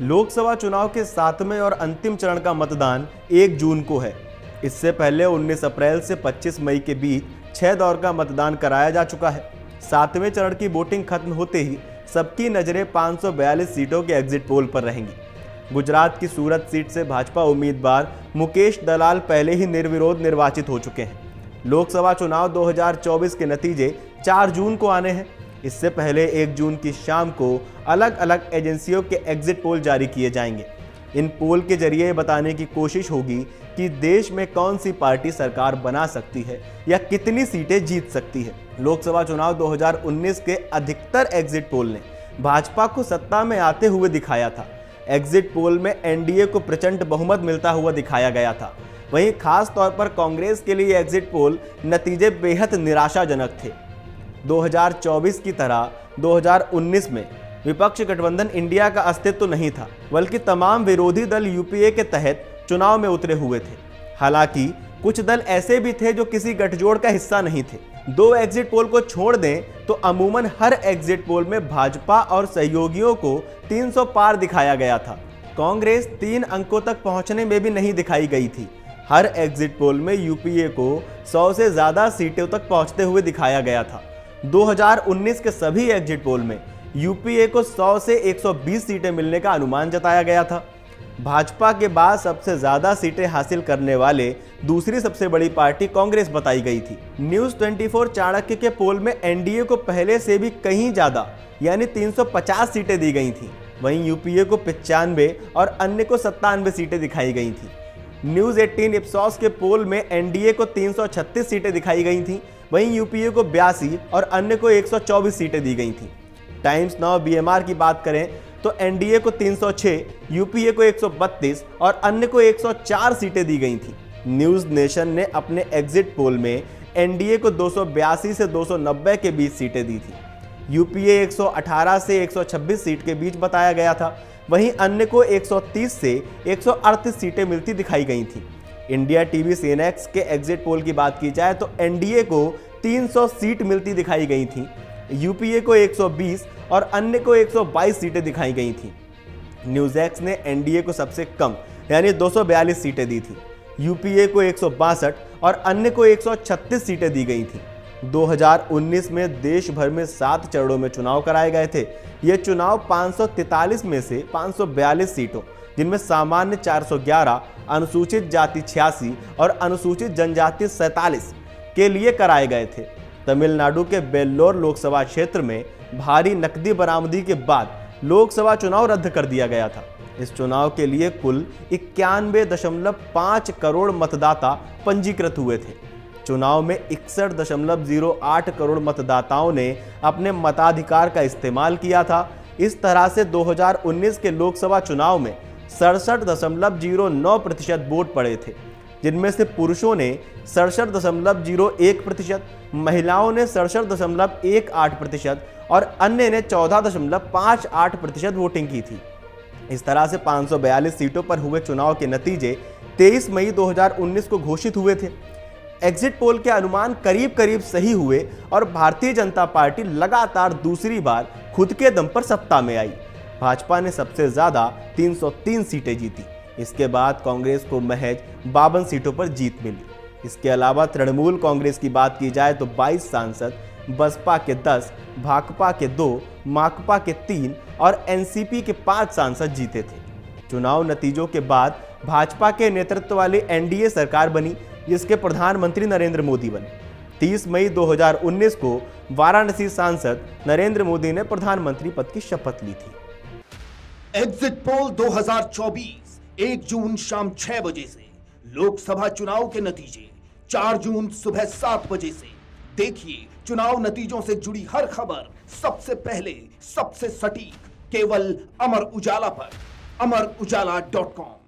लोकसभा चुनाव के 7वें और अंतिम चरण का मतदान 1 जून को है। इससे पहले 19 अप्रैल से 25 मई के बीच 6 दौर का मतदान कराया जा चुका है। 7वें चरण की वोटिंग खत्म होते ही सबकी नजरें 542 सीटों के एग्जिट पोल पर रहेंगी। गुजरात की सूरत सीट से भाजपा उम्मीदवार मुकेश दलाल पहले ही निर्विरोध निर्वाचित हो चुके हैं। लोकसभा चुनाव 2024 के नतीजे 4 जून को आने हैं। इससे पहले 1 जून की शाम को अलग अलग एजेंसियों के एग्जिट पोल जारी किए जाएंगे। इन पोल के जरिए बताने की कोशिश होगी कि देश में कौन सी पार्टी सरकार बना सकती है या कितनी सीटें जीत सकती है। लोकसभा चुनाव 2019 के अधिकतर एग्जिट पोल ने भाजपा को सत्ता में आते हुए दिखाया था। एग्जिट पोल में एनडीए को प्रचंड बहुमत मिलता हुआ दिखाया गया था। वहीं खास तौर पर कांग्रेस के लिए एग्जिट पोल नतीजे बेहद निराशाजनक थे। 2024 की तरह 2019 में विपक्ष गठबंधन इंडिया का अस्तित्व नहीं था, बल्कि तमाम विरोधी दल यूपीए के तहत चुनाव में उतरे हुए थे। हालांकि कुछ दल ऐसे भी थे जो किसी गठजोड़ का हिस्सा नहीं थे। 2 एग्जिट पोल को छोड़ दें तो अमूमन हर एग्जिट पोल में भाजपा और सहयोगियों को 300 पार दिखाया गया था। कांग्रेस 3 अंकों तक पहुंचने में भी नहीं दिखाई गई थी। हर एग्जिट पोल में यूपीए को 100 से ज्यादा सीटों तक पहुंचते हुए दिखाया गया था। 2019 के सभी एग्जिट पोल में यूपीए को 100 से 120 सीटें मिलने का अनुमान जताया गया था। भाजपा के बाद सबसे ज्यादा सीटें हासिल करने वाले दूसरी सबसे बड़ी पार्टी कांग्रेस बताई गई थी। न्यूज 24 चाणक्य के पोल में एनडीए को पहले से भी कहीं ज्यादा यानी 350 सीटें दी गई थी। वहीं यूपीए को 95 और अन्य को 97 सीटें दिखाई गई थी। न्यूज 18 इप्सॉस के पोल में एनडीए को 336 सीटें दिखाई गई थी। वहीं यूपीए को 82 और अन्य को 124 सीटें दी गई थी। टाइम्स नाउ बीएमआर की बात करें तो एनडीए को 306, यूपीए को 132 और अन्य को 104 सीटें दी गई थी। न्यूज नेशन ने अपने एग्जिट पोल में एनडीए को 282 से 290 के बीच सीटें दी थी। यूपीए 118 से 126 सीट के बीच बताया गया था। वहीं अन्य को 130 से 138 सीटें मिलती दिखाई गई थी। इंडिया टीवी सीनेक्स के एग्जिट पोल की बात की जाए तो एनडीए को 300 सीट मिलती दिखाई गई थी। यूपीए को 120 और अन्य को 122 सीटें दिखाई गई थी। न्यूज़-एक्स ने एनडीए को सबसे कम यानी 242 सीटें दी थी। यूपीए को 162 और अन्य को 136 सीटें दी गई थी। 2019 में देश भर में 7 चरणों में चुनाव कराए गए थे। ये चुनाव 543 में से 542 सीटों, जिनमें सामान्य 411, अनुसूचित जाति 86 और अनुसूचित जनजाति 47 के लिए कराए गए थे। तमिलनाडु के वेल्लोर लोकसभा क्षेत्र में भारी नकदी बरामदी के बाद लोकसभा चुनाव रद्द कर दिया गया था। इस चुनाव के लिए कुल 91.5 करोड़ मतदाता पंजीकृत हुए थे। चुनाव में 61.08 करोड़ मतदाताओं ने अपने मताधिकार का इस्तेमाल किया था। इस तरह से 2019 के लोकसभा चुनाव में 67.09% वोट पड़े थे, जिनमें से पुरुषों ने 67.01%, महिलाओं ने 67.18% और अन्य ने 14.58% वोटिंग की थी। इस तरह से 542 सीटों पर हुए चुनाव के नतीजे 23 मई 2019 को घोषित हुए थे। एग्जिट पोल के अनुमान करीब करीब सही हुए और भारतीय जनता पार्टी लगातार दूसरी बार खुद के दम पर सत्ता में आई। भाजपा ने सबसे ज्यादा 303 सीटें जीती। इसके बाद कांग्रेस को महज 52 सीटों पर जीत मिली। इसके अलावा तृणमूल कांग्रेस की बात की जाए तो 22 सांसद, बसपा के 10, भाकपा के 2, माकपा के 3 और एनसीपी के 5 सांसद जीते थे। चुनाव नतीजों के बाद भाजपा के नेतृत्व वाली एनडीए सरकार बनी, जिसके प्रधानमंत्री नरेंद्र मोदी बने। 30 मई 2019 को वाराणसी सांसद नरेंद्र मोदी ने प्रधानमंत्री पद की शपथ ली थी। एग्जिट पोल 2024 1 जून शाम 6 बजे से, लोकसभा चुनाव के नतीजे 4 जून सुबह 7 बजे से। देखिए चुनाव नतीजों से जुड़ी हर खबर सबसे पहले, सबसे सटीक, केवल अमर उजाला पर, amarujala.com।